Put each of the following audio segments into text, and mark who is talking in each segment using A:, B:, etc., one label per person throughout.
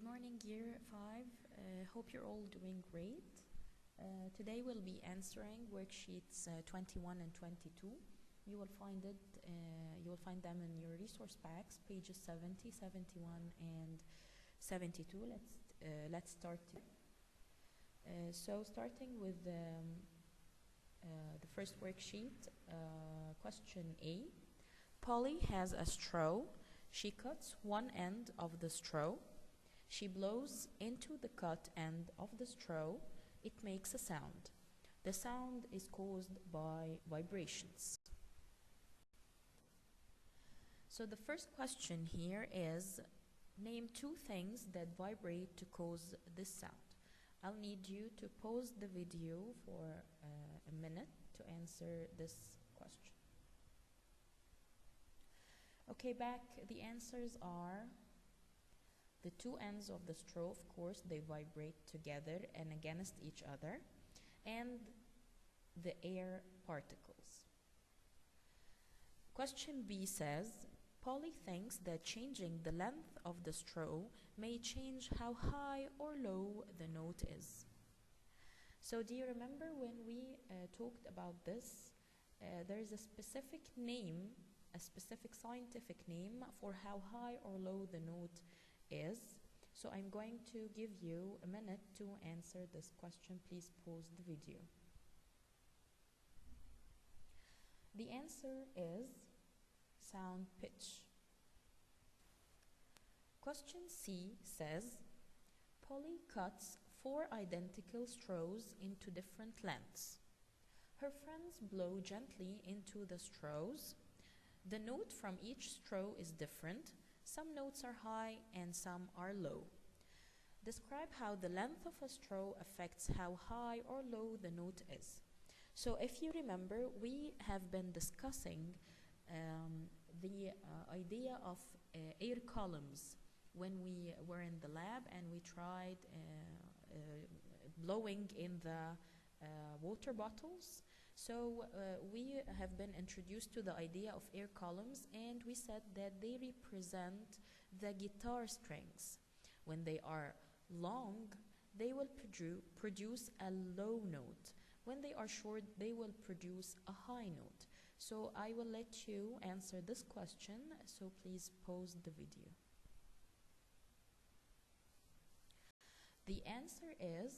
A: morning, year 5. Hope you're all doing great. Today we'll be answering worksheets 21 and 22. You will find them in your resource packs, pages 70, 71, and 72. Let's start. So starting with the first worksheet, question A. Polly has a straw. She cuts one end of the straw. She blows into the cut end of the straw. It makes a sound. The sound is caused by vibrations. So the first question here is, name two things that vibrate to cause this sound. I'll need you to pause the video for a minute to answer this question. Okay, back, the answers are the two ends of the straw, of course, they vibrate together and against each other, and the air particles. Question B says, Polly thinks that changing the length of the straw may change how high or low the note is. So do you remember when we talked about this? There is a specific name, a specific scientific name for how high or low the note is. So I'm going to give you a minute to answer this question. Please pause the video. The answer is sound pitch. Question C says, Polly cuts 4 identical straws into different lengths. Her friends blow gently into the straws. The note from each straw is different. Some notes are high and some are low. Describe how the length of a straw affects how high or low the note is. So if you remember, we have been discussing the idea of air columns when we were in the lab and we tried blowing in the water bottles. So we have been introduced to the idea of air columns, and we said that they represent the guitar strings. When they are long, they will produce a low note. When they are short, they will produce a high note. So I will let you answer this question, so please pause the video. The answer is,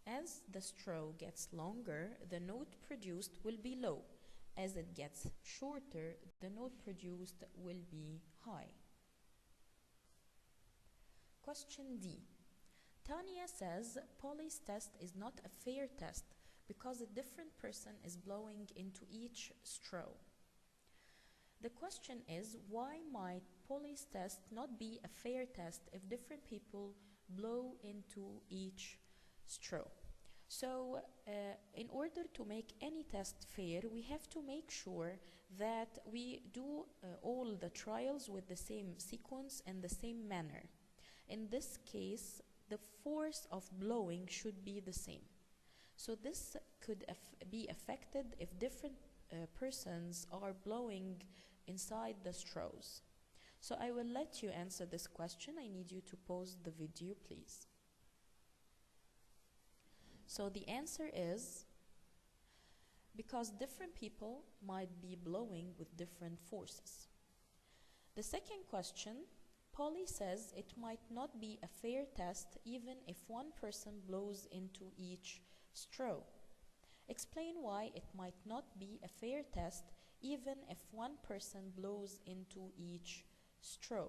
A: as the straw gets longer, the note produced will be low. As it gets shorter, the note produced will be high. Question D. Tanya says Polly's test is not a fair test because a different person is blowing into each straw. The question is, why might Polly's test not be a fair test if different people blow into each straw? So in order to make any test fair, we have to make sure that we do all the trials with the same sequence and the same manner. In this case, the force of blowing should be the same. So this could be affected if different persons are blowing inside the straws. So I will let you answer this question. I need you to pause the video, please. So the answer is because different people might be blowing with different forces. The second question, Polly says it might not be a fair test even if one person blows into each straw. Explain why it might not be a fair test even if one person blows into each straw.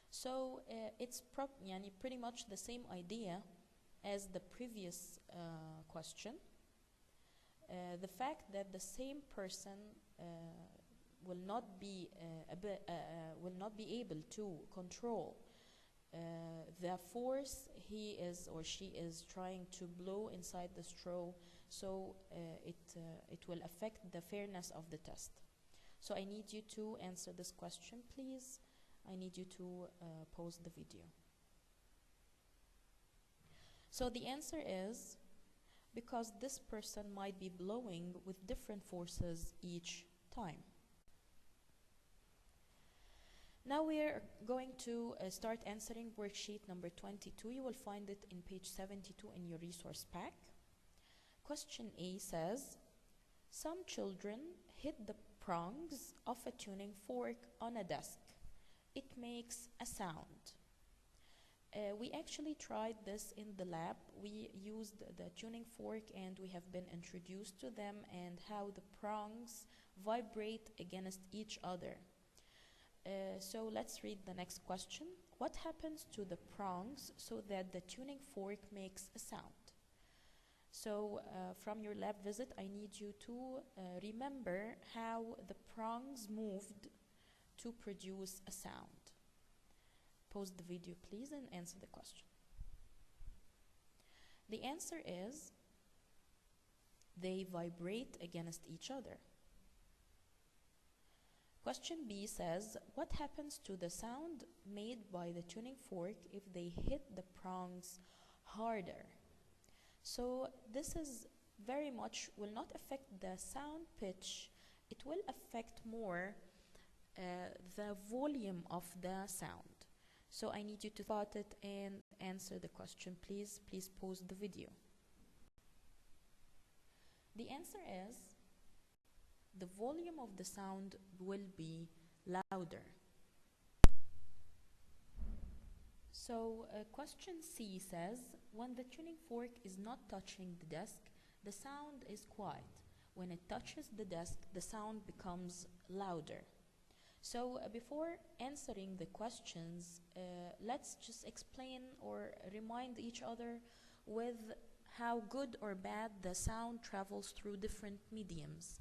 A: So it's pretty much the same idea as the previous question. The fact that the same person will not be able to control the force he is or she is trying to blow inside the straw, so it will affect the fairness of the test. So I need you to answer this question, please. I need you to pause the video. So the answer is because this person might be blowing with different forces each time. Now we are going to start answering worksheet number 22. You will find it in page 72 in your resource pack. Question A says, some children hit the prongs of a tuning fork on a desk. It makes a sound. We actually tried this in the lab. We used the tuning fork and we have been introduced to them and how the prongs vibrate against each other. So let's read the next question. What happens to the prongs so that the tuning fork makes a sound? So from your lab visit, I need you to remember how the prongs moved to produce a sound. Pause the video please and answer the question. The answer is they vibrate against each other. Question B says, what happens to the sound made by the tuning fork if they hit the prongs harder? So this is very much will not affect the sound pitch, it will affect more the volume of the sound. So I need you to thought it and answer the question, please. Please pause the video. The answer is the volume of the sound will be louder. So question C says, when the tuning fork is not touching the desk, the sound is quiet. When it touches the desk, the sound becomes louder. So before answering the questions, let's just explain or remind each other with how good or bad the sound travels through different mediums.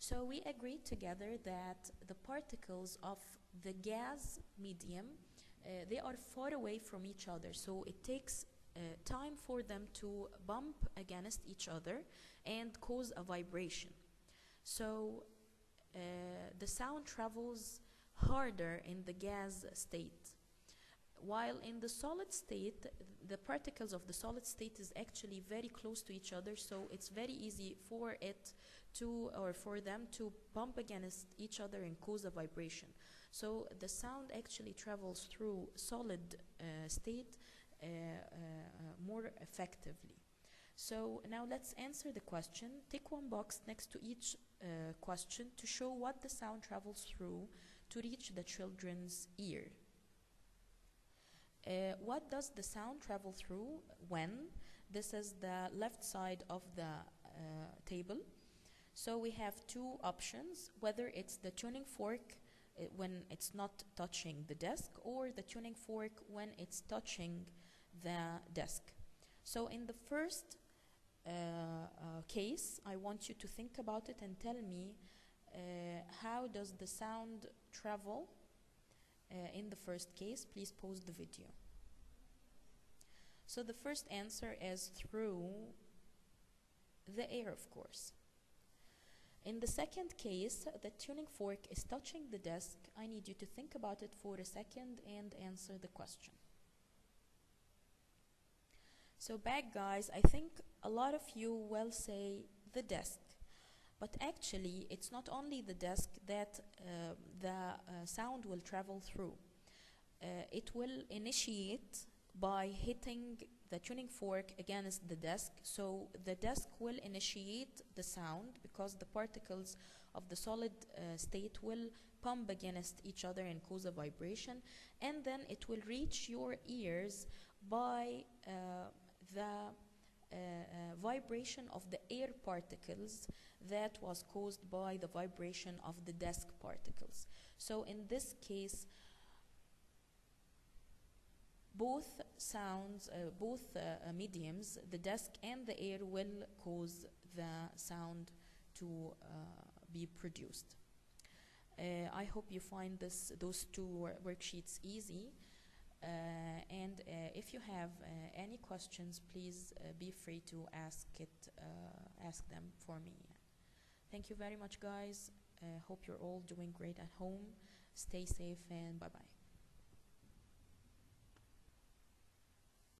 A: So we agreed together that the particles of the gas medium, they are far away from each other, so it takes time for them to bump against each other and cause a vibration. So the sound travels harder in the gas state, while in the solid state, the particles of the solid state is actually very close to each other, so it's very easy for it to, or for them to bump against each other and cause a vibration. So the sound actually travels through solid state more effectively. So now let's answer the question. Tick one box next to each question to show what the sound travels through to reach the children's ear. What does the sound travel through when? This is the left side of the table. So we have two options, whether it's the tuning fork when it's not touching the desk, or the tuning fork when it's touching the desk. So in the first case, I want you to think about it and tell me how does the sound travel in the first case. Please pause the video. So the first answer is through the air, of course. In the second case, the tuning fork is touching the desk. I need you to think about it for a second and answer the question. So back guys, I think a lot of you will say the desk, but actually it's not only the desk that the sound will travel through. It will initiate by hitting the tuning fork against the desk, so the desk will initiate the sound because the particles of the solid state will pump against each other and cause a vibration, and then it will reach your ears by the vibration of the air particles that was caused by the vibration of the desk particles. So in this case, both sounds, mediums, the desk and the air, will cause the sound to be produced. I hope you find those two worksheets easy. And if you have any questions, please be free to ask them for me. Thank you very much, guys. Hope you're all doing great at home. Stay safe and bye-bye.